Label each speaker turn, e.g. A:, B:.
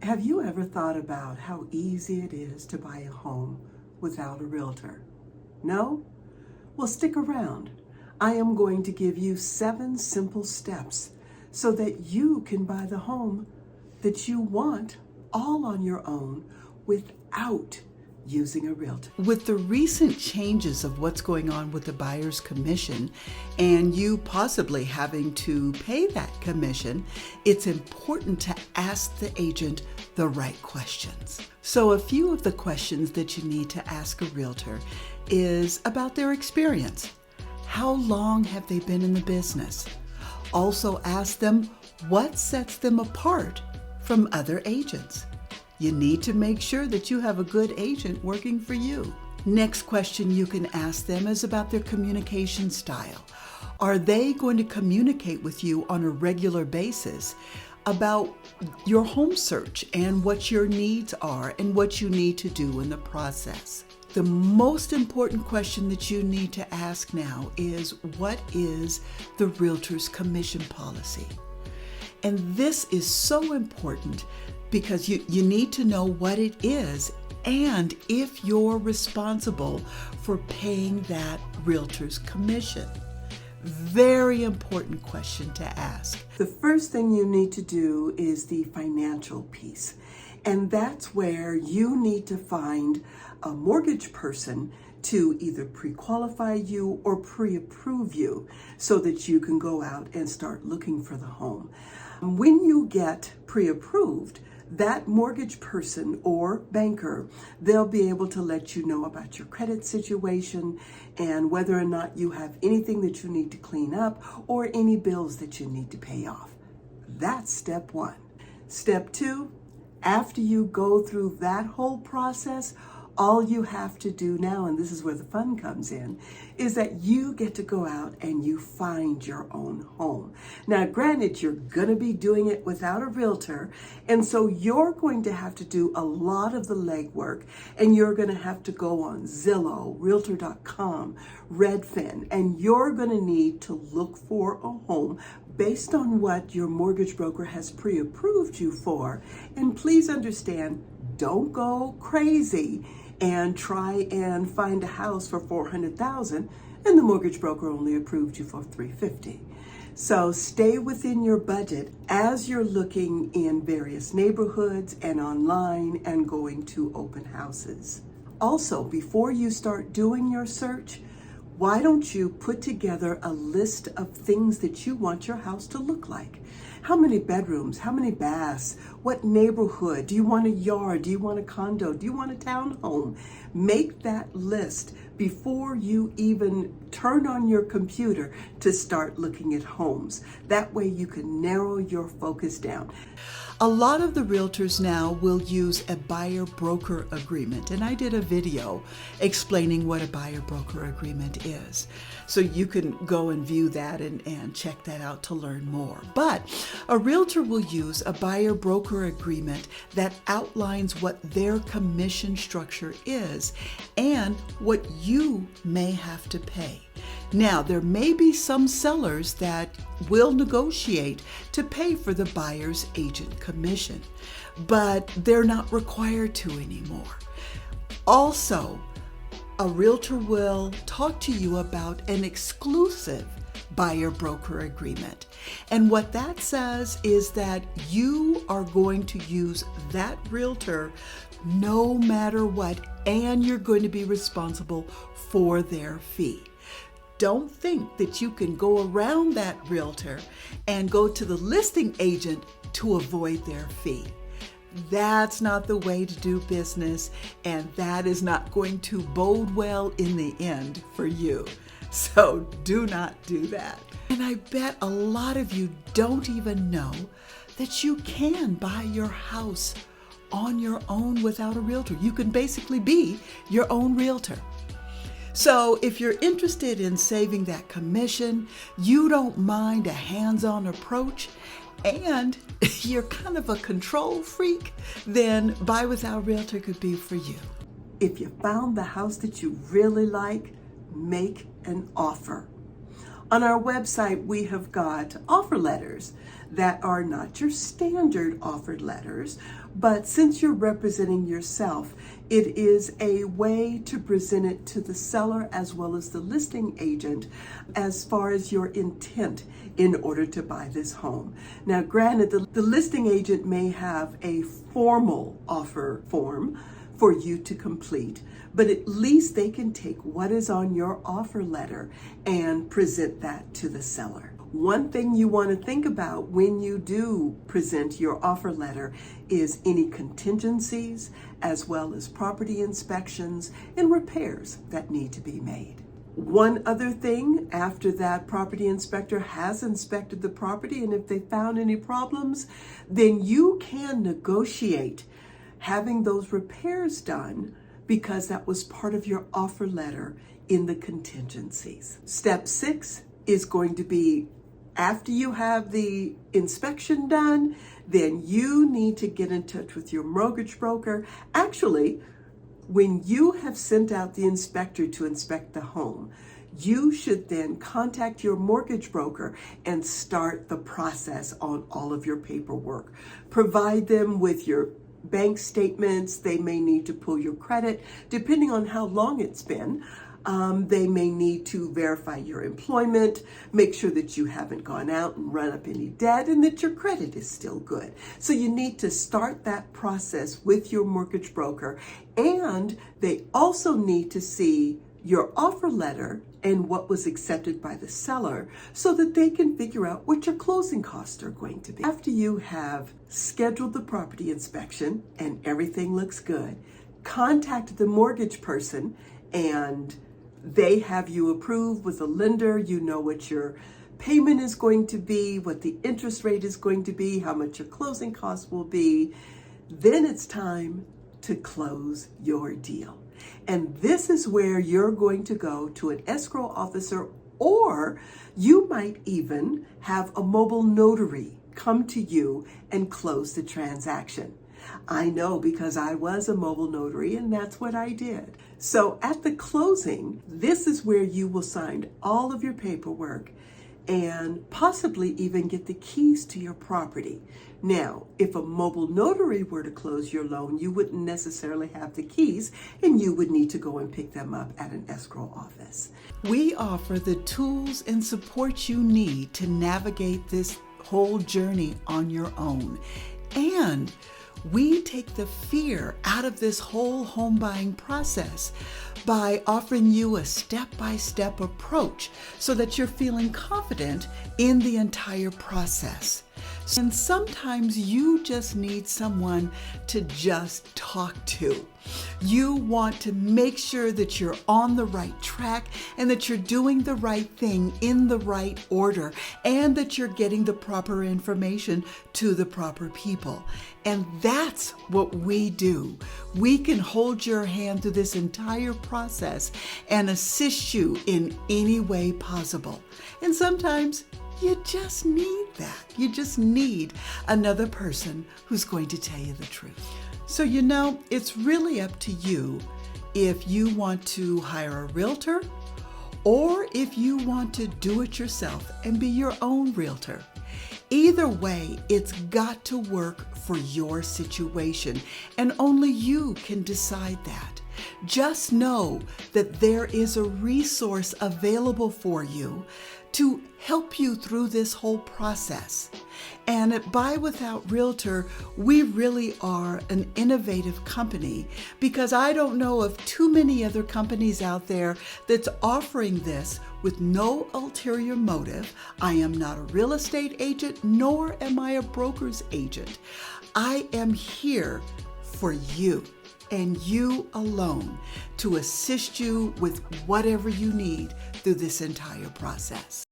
A: Have you ever thought about how easy it is to buy a home without a realtor? No? Well, stick around. I am going to give you 7 simple steps so that you can buy the home that you want all on your own without using a realtor.
B: With the recent changes of what's going on with the buyer's commission and you possibly having to pay that commission, it's important to ask the agent the right questions. So a few of the questions that you need to ask a realtor is about their experience. How long have they been in the business? Also ask them what sets them apart from other agents. You need to make sure that you have a good agent working for you. Next question you can ask them is about their communication style. Are they going to communicate with you on a regular basis about your home search and what your needs are and what you need to do in the process? The most important question that you need to ask now is, what is the realtor's commission policy? And this is so important because you need to know what it is and if you're responsible for paying that realtor's commission. Very important question to ask.
A: The first thing you need to do is the financial piece. And that's where you need to find a mortgage person to either pre-qualify you or pre-approve you so that you can go out and start looking for the home. When you get pre-approved, that mortgage person or banker, they'll be able to let you know about your credit situation and whether or not you have anything that you need to clean up or any bills that you need to pay off. That's step 1. Step 2, after you go through that whole process, all you have to do now, and this is where the fun comes in, is that you get to go out and you find your own home. Now, granted, you're going to be doing it without a realtor, and so you're going to have to do a lot of the legwork, and you're going to have to go on Zillow, Realtor.com, Redfin, and you're going to need to look for a home based on what your mortgage broker has pre-approved you for. And please understand, don't go crazy and try and find a house for $400,000 and the mortgage broker only approved you for $350,000. So stay within your budget as you're looking in various neighborhoods and online and going to open houses. Also, before you start doing your search, why don't you put together a list of things that you want your house to look like? How many bedrooms? How many baths? What neighborhood? Do you want a yard? Do you want a condo? Do you want a townhome? Make that list before you even turn on your computer to start looking at homes. That way you can narrow your focus down.
B: A lot of the realtors now will use a buyer-broker agreement, and I did a video explaining what a buyer-broker agreement is. So you can go and view that and check that out to learn more. But a realtor will use a buyer-broker agreement that outlines what their commission structure is and what you may have to pay. Now, there may be some sellers that will negotiate to pay for the buyer's agent commission, but they're not required to anymore. Also, a realtor will talk to you about an exclusive buyer-broker agreement. And what that says is that you are going to use that realtor no matter what, and you're going to be responsible for their fee. Don't think that you can go around that realtor and go to the listing agent to avoid their fee. That's not the way to do business, and that is not going to bode well in the end for you. So do not do that. And I bet a lot of you don't even know that you can buy your house on your own without a realtor. You can basically be your own realtor. So if you're interested in saving that commission, you don't mind a hands-on approach, and you're kind of a control freak, then Buy Without Realtor could be for you.
A: If you found the house that you really like, make an offer. On our website, we have got offer letters that are not your standard offer letters, But since you're representing yourself, it is a way to present it to the seller as well as the listing agent as far as your intent in order to buy this home. Now, granted, the listing agent may have a formal offer form for you to complete, but at least they can take what is on your offer letter and present that to the seller. One thing you want to think about when you do present your offer letter is any contingencies, as well as property inspections and repairs that need to be made. One other thing, after that property inspector has inspected the property, and if they found any problems, then you can negotiate having those repairs done, because that was part of your offer letter in the contingencies. Step 6 is going to be, after you have the inspection done, then you need to get in touch with your mortgage broker. Actually, when you have sent out the inspector to inspect the home, you should then contact your mortgage broker and start the process on all of your paperwork. Provide them with your bank statements. They may need to pull your credit, depending on how long it's been. They may need to verify your employment, make sure that you haven't gone out and run up any debt, and that your credit is still good. So you need to start that process with your mortgage broker, and they also need to see your offer letter and what was accepted by the seller so that they can figure out what your closing costs are going to be. After you have scheduled the property inspection and everything looks good, contact the mortgage person and they have you approved with a lender. You know what your payment is going to be, what the interest rate is going to be, how much your closing costs will be. Then it's time to close your deal. And this is where you're going to go to an escrow officer, or you might even have a mobile notary come to you and close the transaction. I know, because I was a mobile notary and that's what I did. So at the closing, this is where you will sign all of your paperwork and possibly even get the keys to your property. Now, if a mobile notary were to close your loan, you wouldn't necessarily have the keys and you would need to go and pick them up at an escrow office.
B: We offer the tools and support you need to navigate this whole journey on your own. And we take the fear out of this whole home buying process by offering you a step-by-step approach so that you're feeling confident in the entire process. And sometimes you just need someone to just talk to. You want to make sure that you're on the right track and that you're doing the right thing in the right order and that you're getting the proper information to the proper people. And that's what we do. We can hold your hand through this entire process and assist you in any way possible. And sometimes you just need that. You just need another person who's going to tell you the truth. So, it's really up to you if you want to hire a realtor or if you want to do it yourself and be your own realtor. Either way, it's got to work for your situation, and only you can decide that. Just know that there is a resource available for you to help you through this whole process. And at Buy Without Realtor, we really are an innovative company, because I don't know of too many other companies out there that's offering this with no ulterior motive. I am not a real estate agent, nor am I a broker's agent. I am here for you and you alone to assist you with whatever you need through this entire process.